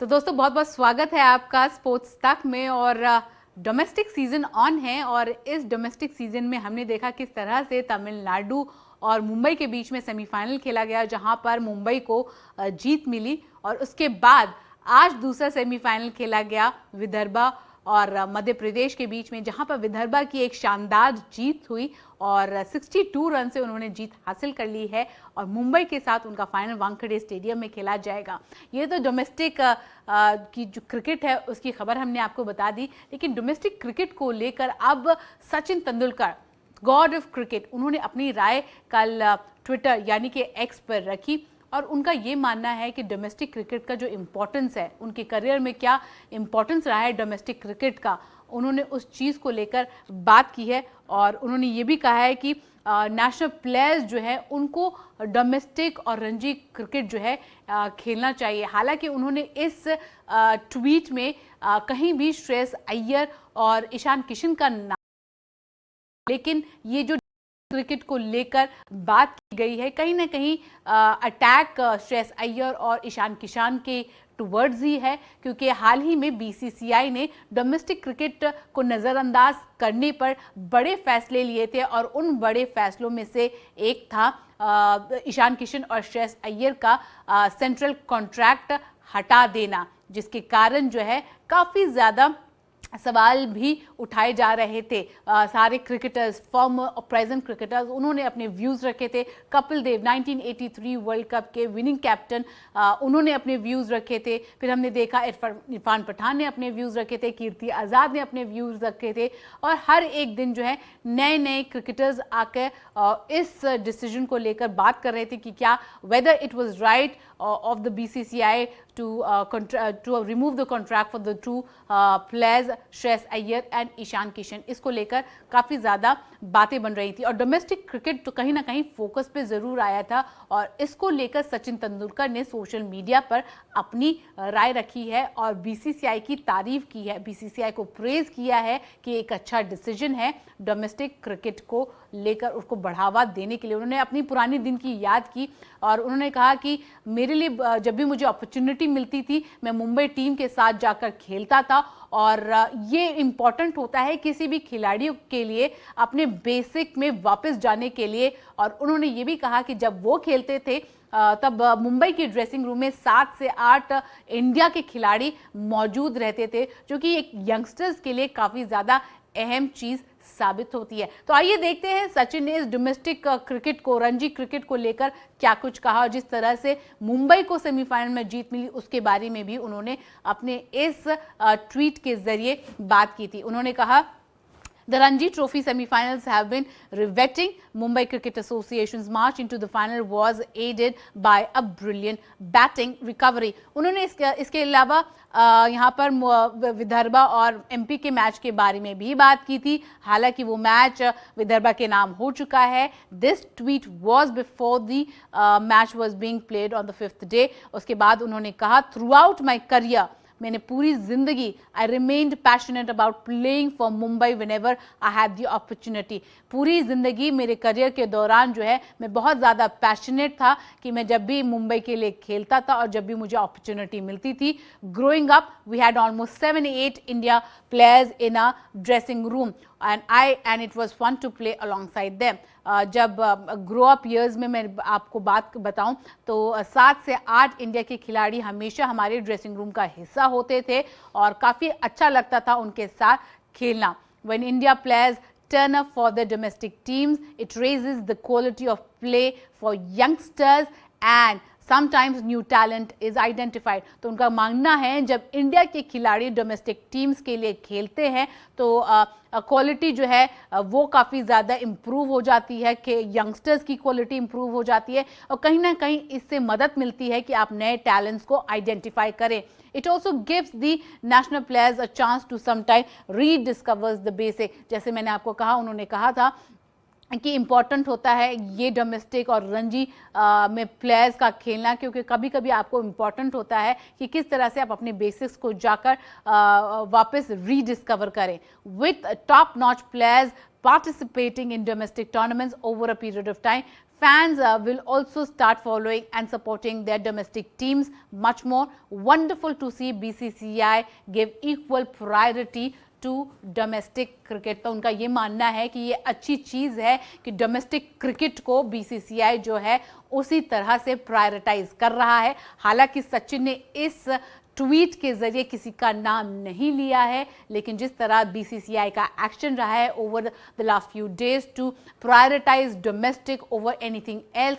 तो दोस्तों बहुत बहुत स्वागत है आपका स्पोर्ट्स तक में। और डोमेस्टिक सीजन ऑन है और इस डोमेस्टिक सीजन में हमने देखा किस तरह से तमिलनाडु और मुंबई के बीच में सेमीफाइनल खेला गया, जहां पर मुंबई को जीत मिली। और उसके बाद आज दूसरा सेमीफाइनल खेला गया विदर्भा और मध्य प्रदेश के बीच में, जहां पर विदर्भा की एक शानदार जीत हुई और 62 रन से उन्होंने जीत हासिल कर ली है। और मुंबई के साथ उनका फाइनल वानखेड़े स्टेडियम में खेला जाएगा। ये तो डोमेस्टिक की जो क्रिकेट है उसकी खबर हमने आपको बता दी, लेकिन डोमेस्टिक क्रिकेट को लेकर अब Sachin Tendulkar, God of cricket, उन्होंने अपनी राय कल ट्विटर यानी कि एक्स पर रखी। और उनका ये मानना है कि डोमेस्टिक क्रिकेट का जो इम्पोर्टेंस है, उनके करियर में क्या इम्पोर्टेंस रहा है डोमेस्टिक क्रिकेट का, उन्होंने उस चीज़ को लेकर बात की है। और उन्होंने ये भी कहा है कि नेशनल प्लेयर्स जो है उनको डोमेस्टिक और रणजी क्रिकेट जो है खेलना चाहिए। हालांकि उन्होंने इस ट्वीट में कहीं भी श्रेयस अय्यर और ईशान किशन का नाम, लेकिन ये जो क्रिकेट को लेकर बात की गई है कहीं ना कहीं अटैक श्रेयस अय्यर और ईशान किशन के टुवर्ड्स ही है, क्योंकि हाल ही में बीसीसीआई ने डोमेस्टिक क्रिकेट को नज़रअंदाज करने पर बड़े फैसले लिए थे। और उन बड़े फैसलों में से एक था ईशान किशन और श्रेयस अय्यर का सेंट्रल कॉन्ट्रैक्ट हटा देना, जिसके कारण जो है काफ़ी ज़्यादा सवाल भी उठाए जा रहे थे। सारे क्रिकेटर्स, फॉर्मर और प्रेजेंट क्रिकेटर्स, उन्होंने अपने व्यूज़ रखे थे। कपिल देव 1983 वर्ल्ड कप के विनिंग कैप्टन, उन्होंने अपने व्यूज़ रखे थे। फिर हमने देखा इरफान पठान ने अपने व्यूज़ रखे थे, कीर्ति आज़ाद ने अपने व्यूज़ रखे थे। और हर एक दिन जो है नए नए क्रिकेटर्स आकर इस डिसीजन को लेकर बात कर रहे थे कि क्या whether it was right of the BCCI to remove the contract for the two players Shreyas Iyer and Ishan Kishan. इसको लेकर काफ़ी ज़्यादा बातें बन रही थी और डोमेस्टिक क्रिकेट तो कहीं ना कहीं फोकस पे ज़रूर आया था। और इसको लेकर सचिन तेंदुलकर ने सोशल मीडिया पर अपनी राय रखी है और बीसीसीआई की तारीफ की है, बीसीसीआई को प्रेज़ किया है कि एक अच्छा डिसीजन है डोमेस्टिक क्रिकेट को लेकर, उसको बढ़ावा देने के लिए। उन्होंने अपनी पुरानी दिन की याद की और उन्होंने कहा कि मेरे लिए जब भी मुझे अपॉर्चुनिटी मिलती थी मैं मुंबई टीम के साथ जाकर खेलता था। और ये इम्पॉर्टेंट होता है किसी भी खिलाड़ियों के लिए अपने बेसिक में वापस जाने के लिए। और उन्होंने ये भी कहा कि जब वो खेलते थे तब मुंबई की ड्रेसिंग रूम में 7 से 8 इंडिया के खिलाड़ी मौजूद रहते थे, जो कि एक यंगस्टर्स के लिए काफ़ी ज़्यादा अहम चीज़ साबित होती है। तो आइए देखते हैं सचिन ने इस डोमेस्टिक क्रिकेट को, रणजी क्रिकेट को लेकर क्या कुछ कहा। और जिस तरह से मुंबई को सेमीफाइनल में जीत मिली उसके बारे में भी उन्होंने अपने इस ट्वीट के जरिए बात की थी। उन्होंने कहा, The Ranji Trophy semi-finals have been riveting. Mumbai Cricket Association's march into the final was aided by a brilliant batting recovery. उन्होंने इसके अलावा यहाँ पर विदर्भा और एमपी के मैच के बारे में भी बात की थी। हालांकि वो मैच विदर्भा के नाम हो चुका है। This tweet was before the match was being played on the 5th day. उसके बाद उन्होंने कहा, Throughout my career, मैंने पूरी जिंदगी आई remained passionate about playing for Mumbai whenever I had the opportunity. पूरी ज़िंदगी मेरे करियर के दौरान जो है मैं बहुत ज़्यादा पैशनेट था कि मैं जब भी मुंबई के लिए खेलता था और जब भी मुझे अपॉर्चुनिटी मिलती थी। Growing up we had almost 7-8 India players in a dressing room and it was fun to play alongside them. जब ग्रो अप ईयर्स में मैं आपको बात बताऊं तो 7 से 8 इंडिया के खिलाड़ी हमेशा हमारे ड्रेसिंग रूम का हिस्सा होते थे और काफ़ी अच्छा लगता था उनके साथ खेलना। When India players turn up for the domestic teams, it raises the quality of play for youngsters and sometimes new talent is identified. तो उनका मानना है जब इंडिया के खिलाड़ी डोमेस्टिक टीम्स के लिए खेलते हैं तो क्वालिटी जो है वो काफ़ी ज़्यादा इम्प्रूव हो जाती है, कि यंगस्टर्स की क्वालिटी इम्प्रूव हो जाती है और कहीं ना कहीं इससे मदद मिलती है कि आप नए टैलेंट्स को आइडेंटिफाई करें। It also gives the national players a chance to sometime rediscovers the basic. जैसे मैंने आपको कहा, उन्होंने कहा था कि इम्पॉर्टेंट होता है ये डोमेस्टिक और रणजी में प्लेयर्स का खेलना, क्योंकि कभी कभी आपको इम्पॉर्टेंट होता है कि किस तरह से आप अपने बेसिक्स को जाकर वापस रीडिस्कवर करें। With top notch players participating in domestic tournaments over a period of time, fans will also start following and supporting their domestic teams much more. Wonderful to see BCCI give equal priority to domestic cricket. तो उनका ये मानना है कि ये अच्छी चीज़ है कि डोमेस्टिक क्रिकेट को बीसीसीआई जो है उसी तरह से प्रायोरिटाइज कर रहा है। हालांकि सचिन ने इस ट्वीट के जरिए किसी का नाम नहीं लिया है, लेकिन जिस तरह बीसीसीआई का एक्शन रहा है over the last few days to prioritise domestic over anything else,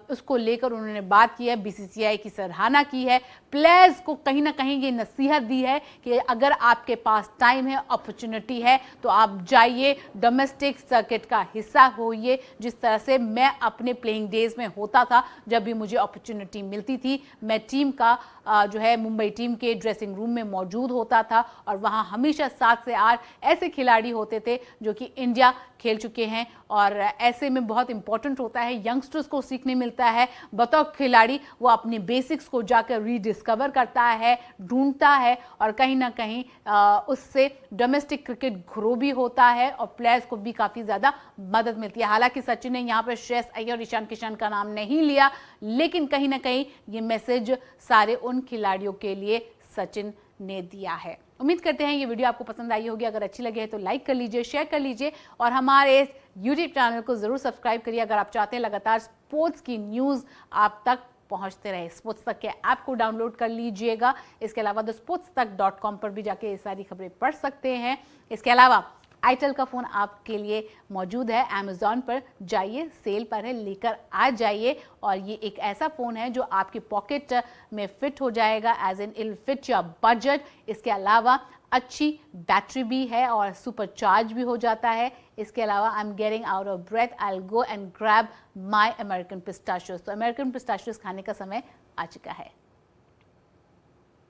उसको लेकर उन्होंने बात की है, बीसीसीआई की सराहना की है। प्लेयर्स को कहीं ना कहीं ये नसीहत दी है कि अगर आपके पास टाइम है, अपॉर्चुनिटी है, तो आप जाइए, डोमेस्टिक सर्किट का हिस्सा होइए। जिस तरह से मैं अपने प्लेइंग डेज में होता था, जब भी मुझे अपॉर्चुनिटी मिलती थी, मैं टीम का जो है मुंबई टीम के ड्रेसिंग रूम में मौजूद होता था और वहाँ हमेशा 7 से 8 ऐसे खिलाड़ी होते थे जो कि इंडिया खेल चुके हैं। और ऐसे में बहुत इंपॉर्टेंट होता है, यंगस्टर्स को सीखने मिलता है। बतौर खिलाड़ी वो अपने बेसिक्स को जाकर रीडिस्कवर करता है, ढूंढता है और कहीं ना कहीं उससे डोमेस्टिक क्रिकेट ग्रो भी होता है और प्लेयर्स को भी काफ़ी ज़्यादा मदद मिलती है। हालांकि सचिन ने यहाँ पर श्रेयस अय्यर और ईशान किशन का नाम नहीं लिया, लेकिन कहीं ना कहीं ये मैसेज सारे उन खिलाड़ियों के लिए सचिन ने दिया है। उम्मीद करते हैं ये वीडियो आपको पसंद आई होगी। अगर अच्छी लगे है तो लाइक कर लीजिए, शेयर कर लीजिए और हमारे इस यूट्यूब चैनल को जरूर सब्सक्राइब करिए अगर आप चाहते हैं लगातार स्पोर्ट्स की न्यूज़ आप तक पहुंचते रहे। स्पोर्ट्स तक के ऐप को डाउनलोड कर लीजिएगा। इसके अलावा thesportstак.com पर भी जाके ये सारी खबरें पढ़ सकते हैं। इसके अलावा आईटेल का फ़ोन आपके लिए मौजूद है, अमेज़ॉन पर जाइए, सेल पर है, लेकर आ जाइए। और ये एक ऐसा फ़ोन है जो आपके पॉकेट में फिट हो जाएगा, as in ill fit your budget. इसके अलावा अच्छी बैटरी भी है और सुपर चार्ज भी हो जाता है। इसके अलावा I am getting out of breath, I will go and grab my American pistachios. तो अमेरिकन पिस्ताशियोज खाने का समय आ चुका है।